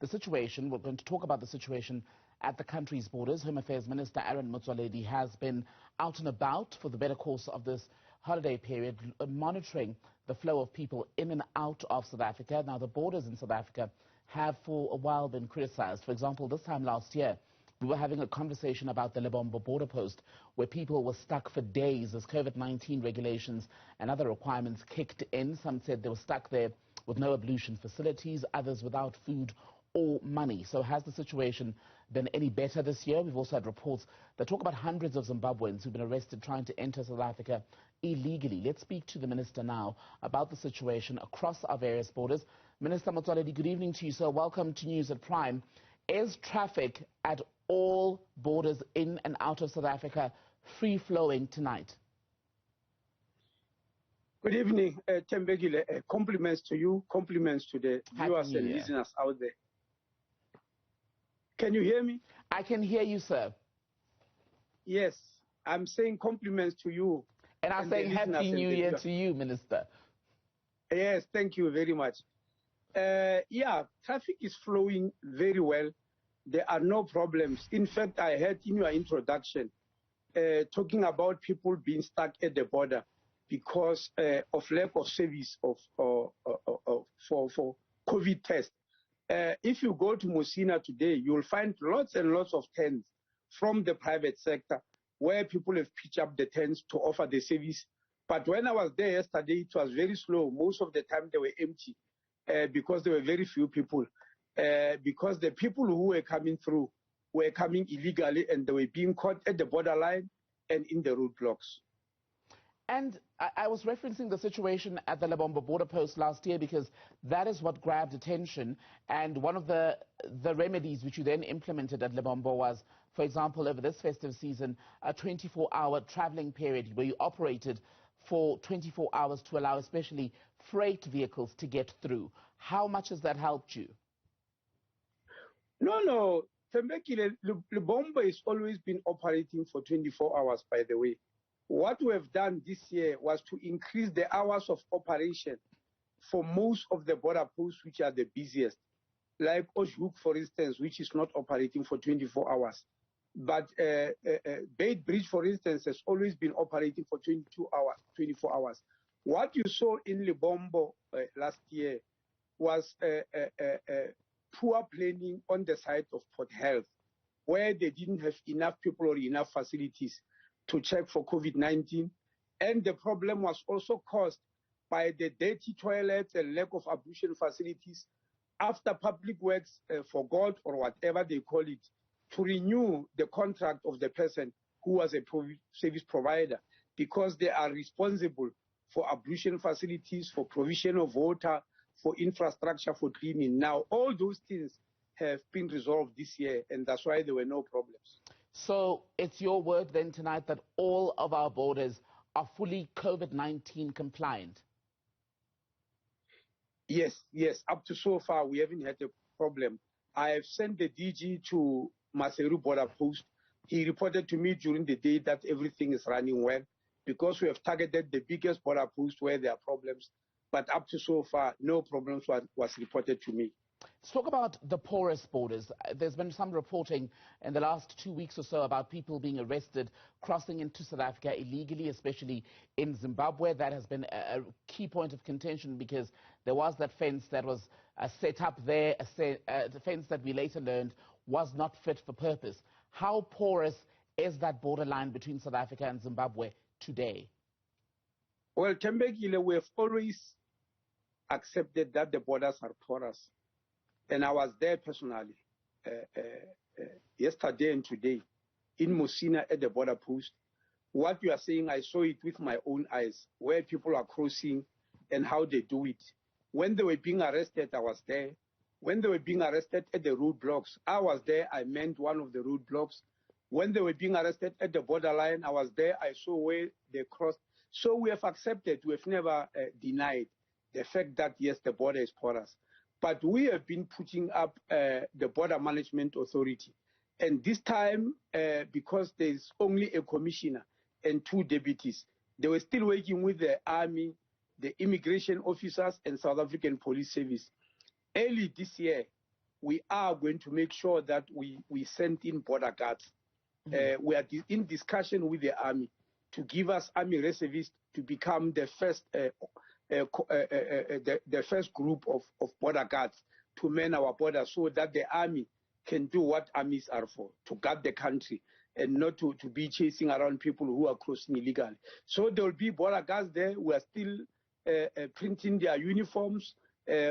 the situation. We're going to talk about the situation at the country's borders. Home Affairs Minister Motsoaledi has been out and about for the better course of this holiday period, monitoring the flow of people in and out of South Africa. Now, the borders in South Africa have for a while been criticized. For example, this time last year, we were having a conversation about the Lebombo border post, where people were stuck for days as COVID-19 regulations and other requirements kicked in. Some said they were stuck there with no ablution facilities, others without food or money. So has the situation been any better this year? We've also had reports that talk about hundreds of Zimbabweans who've been arrested trying to enter South Africa illegally. Let's speak to the Minister now about the situation across our various borders. Minister Motsoaledi, good evening to you, sir. Welcome to News at Prime. Is traffic at all borders in and out of South Africa free-flowing tonight? Good evening, Tembegile. Compliments to you, compliments to the viewers and listeners out there. Can you hear me? I can hear you, sir. Yes, I'm saying compliments to you. And I'm saying Happy New Year to you, Minister. Yes, thank you very much. Yeah, traffic is flowing very well. There are no problems. In fact, I heard in your introduction talking about people being stuck at the border because of lack of service for COVID tests. If you go to Mosina today, you'll find lots and lots of tents from the private sector where people have pitched up the tents to offer the service. But when I was there yesterday, it was very slow. Most of the time they were empty because there were very few people. Because the people who were coming through were coming illegally and they were being caught at the borderline and in the roadblocks. And I was referencing the situation at the Lebombo border post last year because that is what grabbed attention. And one of the remedies which you then implemented at Lebombo was, for example, over this festive season, a 24-hour traveling period where you operated for 24 hours to allow especially freight vehicles to get through. How much has that helped you? No. Lebombo has always been operating for 24 hours, by the way. What we have done this year was to increase the hours of operation for most of the border posts which are the busiest, like Oshoek, for instance, which is not operating for 24 hours. But Beitbridge, for instance, has always been operating for 24 hours. What you saw in Lebombo last year was poor planning on the side of Port Health, where they didn't have enough people or enough facilities to check for COVID-19. And the problem was also caused by the dirty toilets and lack of ablution facilities after Public Works forgot, or whatever they call it, to renew the contract of the person who was a service provider, because they are responsible for ablution facilities, for provision of water, for infrastructure, for cleaning. Now, all those things have been resolved this year, and that's why there were no problems. So it's your word then tonight that all of our borders are fully COVID-19 compliant? Yes. Up to so far, we haven't had a problem. I have sent the DG to Maseru border post. He reported to me during the day that everything is running well because we have targeted the biggest border post where there are problems. But up to so far, no problems was reported to me. Let's talk about the porous borders. There's been some reporting in the last 2 weeks or so about people being arrested crossing into South Africa illegally, especially in Zimbabwe. That has been a key point of contention because there was that fence that was set up there, the fence that we later learned was not fit for purpose. How porous is that borderline between South Africa and Zimbabwe today? Well, Tembegile, we have always accepted that the borders are porous. And I was there personally yesterday and today in Mosina at the border post. What you are saying, I saw it with my own eyes, where people are crossing and how they do it. When they were being arrested, I was there. When they were being arrested at the roadblocks, I was there. I manned one of the roadblocks. When they were being arrested at the borderline, I was there. I saw where they crossed. So we have accepted, we have never denied the fact that, yes, the border is porous. But we have been putting up the Border Management Authority. And this time, because there's only a commissioner and 2 deputies, they were still working with the army, the immigration officers, and South African Police Service. Early this year, we are going to make sure that we send in border guards. We are in discussion with the army to give us army reservists to become the first group of border guards to man our borders, so that the army can do what armies are for, to guard the country and not to be chasing around people who are crossing illegally. So there will be border guards there. We are still printing their uniforms.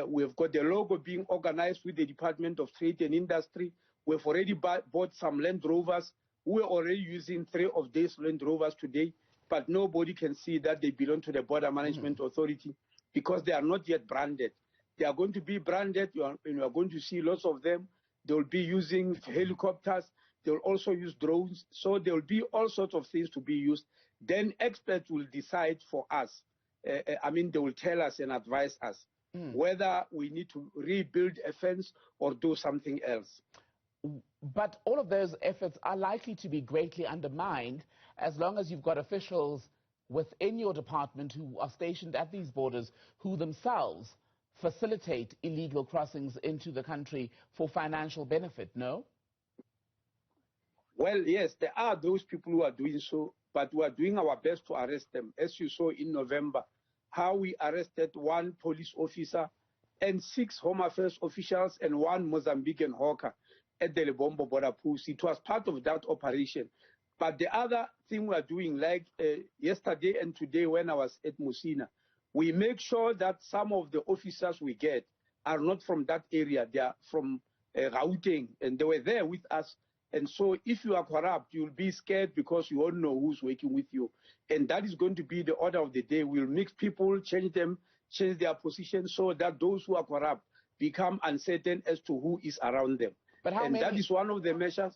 We've got the logo being organized with the Department of Trade and Industry. We've already bought some Land Rovers. We're already using 3 of these Land Rovers today, but nobody can see that they belong to the Border Management Authority because they are not yet branded. They are going to be branded. You are going to see lots of them. They will be using helicopters. They will also use drones. So there will be all sorts of things to be used. Then experts will decide for us. They will tell us and advise us whether we need to rebuild a fence or do something else. But all of those efforts are likely to be greatly undermined as long as you've got officials within your department who are stationed at these borders who themselves facilitate illegal crossings into the country for financial benefit, no? Well, yes, there are those people who are doing so, but we are doing our best to arrest them. As you saw in November, how we arrested 1 police officer and 6 Home Affairs officials and 1 Mozambican hawker at the Lebombo border post. It was part of that operation. But the other thing we are doing, like yesterday and today when I was at Musina, we make sure that some of the officers we get are not from that area. They are from Gauteng, and they were there with us. And so if you are corrupt, you'll be scared because you won't know who's working with you. And that is going to be the order of the day. We'll mix people, change their position so that those who are corrupt become uncertain as to who is around them. But that is one of the measures.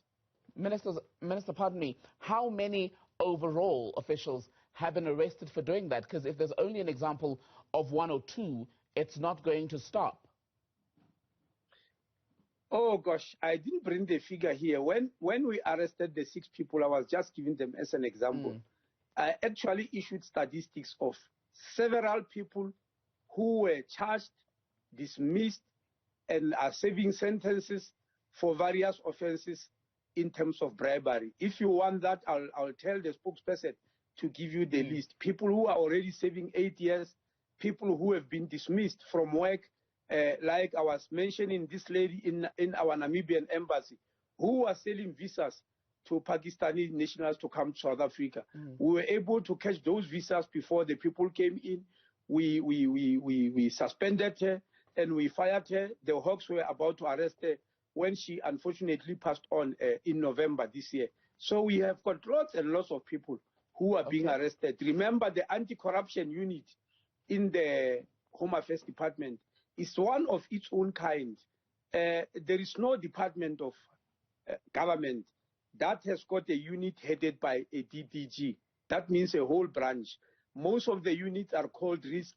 Minister, pardon me, how many overall officials have been arrested for doing that? Because if there's only an example of 1 or 2, it's not going to stop. Oh, gosh, I didn't bring the figure here. When we arrested the 6 people, I was just giving them as an example. I actually issued statistics of several people who were charged, dismissed, and are serving sentences for various offenses in terms of bribery. If you want that, I'll tell the spokesperson to give you the list. People who are already serving 8 years, people who have been dismissed from work, like I was mentioning this lady in our Namibian embassy, who was selling visas to Pakistani nationals to come to South Africa. We were able to catch those visas before the people came in. We suspended her and we fired her. The Hawks were about to arrest her when she unfortunately passed on in November this year. So we have got lots and lots of people who are being arrested. Remember, the anti-corruption unit in the Home Affairs Department is one of its own kind. There is no department of government that has got a unit headed by a DDG. That means a whole branch. Most of the units are called risk.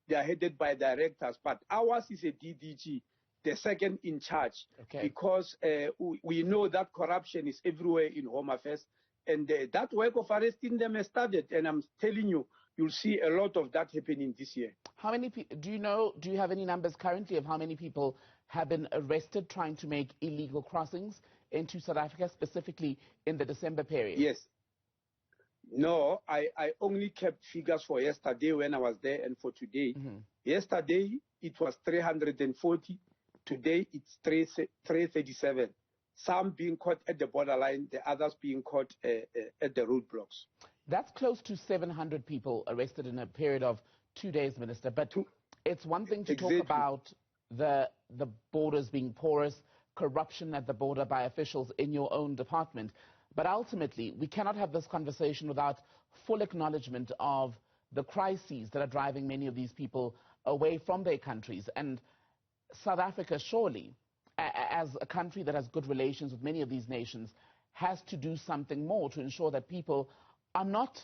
They are headed by directors, but ours is a DDG, the second in charge, because we know that corruption is everywhere in Home Affairs, and that work of arresting them has started, and I'm telling you, you'll see a lot of that happening this year. How many people, do you have any numbers currently of how many people have been arrested trying to make illegal crossings into South Africa, specifically in the December period? Yes. No, I only kept figures for yesterday when I was there and for today. Yesterday, it was 340. Today, it's 337. Some being caught at the borderline, the others being caught at the roadblocks. That's close to 700 people arrested in a period of 2 days, Minister. But it's one thing to talk about the borders being porous, corruption at the border by officials in your own department. But ultimately, we cannot have this conversation without full acknowledgement of the crises that are driving many of these people away from their countries. And South Africa, surely, as a country that has good relations with many of these nations, has to do something more to ensure that people are not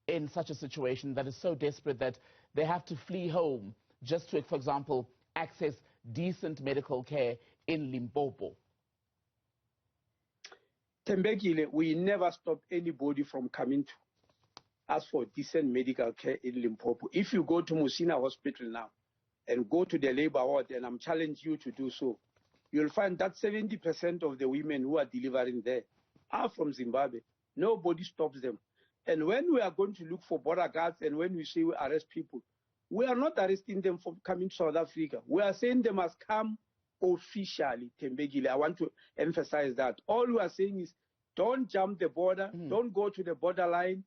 in such a situation that is so desperate that they have to flee home just to, for example, access decent medical care in Limpopo. Tembekile, we never stop anybody from coming to ask for decent medical care in Limpopo. If you go to Musina Hospital now and go to the labor ward, and I'm challenging you to do so, you'll find that 70% of the women who are delivering there are from Zimbabwe. Nobody stops them. And when we are going to look for border guards and when we say we arrest people, we are not arresting them for coming to South Africa. We are saying they must come officially, Tembegile. I want to emphasize that. All we are saying is don't jump the border, don't go to the borderline,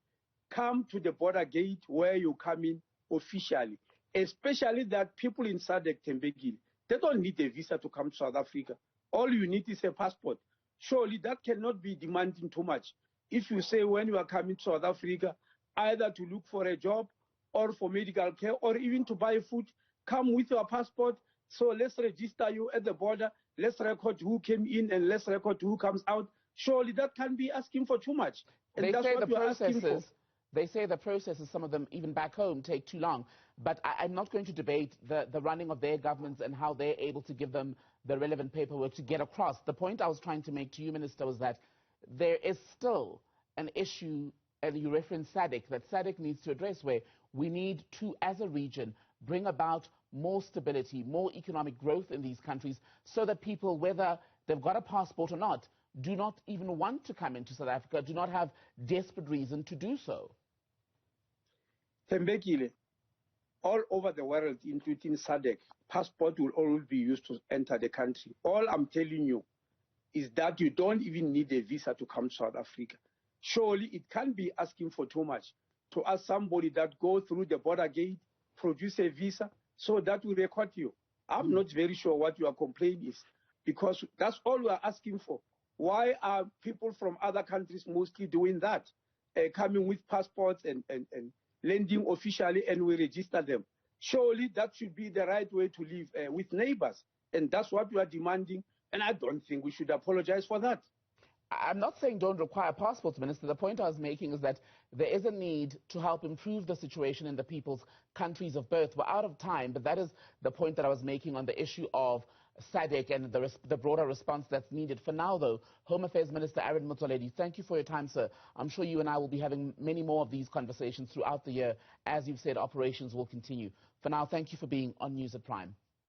come to the border gate where you come in officially. Especially that people in SADC, Tembegile, they don't need a visa to come to South Africa. All you need is a passport. Surely that cannot be demanding too much. If you say when you are coming to South Africa, either to look for a job or for medical care or even to buy food, come with your passport. So let's register you at the border. Let's record who came in and let's record who comes out. Surely that can be asking for too much. And they that's say what the we're asking for. They say the processes, some of them even back home, take too long. But I'm not going to debate the running of their governments and how they're able to give them the relevant paperwork to get across. The point I was trying to make to you, Minister, was that there is still an issue, and you referenced SADC, that SADC needs to address, where we need to, as a region, bring about more stability, more economic growth in these countries so that people, whether they've got a passport or not, do not even want to come into South Africa, do not have desperate reason to do so. Tembekile, all over the world, including SADC, passport will always be used to enter the country. All I'm telling you is that you don't even need a visa to come to South Africa. Surely it can't be asking for too much to ask somebody that go through the border gate, produce a visa, so that will record you. I'm not very sure what your complaint is, because that's all we are asking for. Why are people from other countries mostly doing that? Coming with passports and landing officially and we register them. Surely that should be the right way to live with neighbors. And that's what we are demanding. And I don't think we should apologize for that. I'm not saying don't require passports, Minister. The point I was making is that there is a need to help improve the situation in the people's countries of birth. We're out of time, but that is the point that I was making on the issue of SADC and the broader response that's needed. For now, though, Home Affairs Minister Aaron Motsoaledi, thank you for your time, sir. I'm sure you and I will be having many more of these conversations throughout the year. As you've said, operations will continue. For now, thank you for being on News at Prime.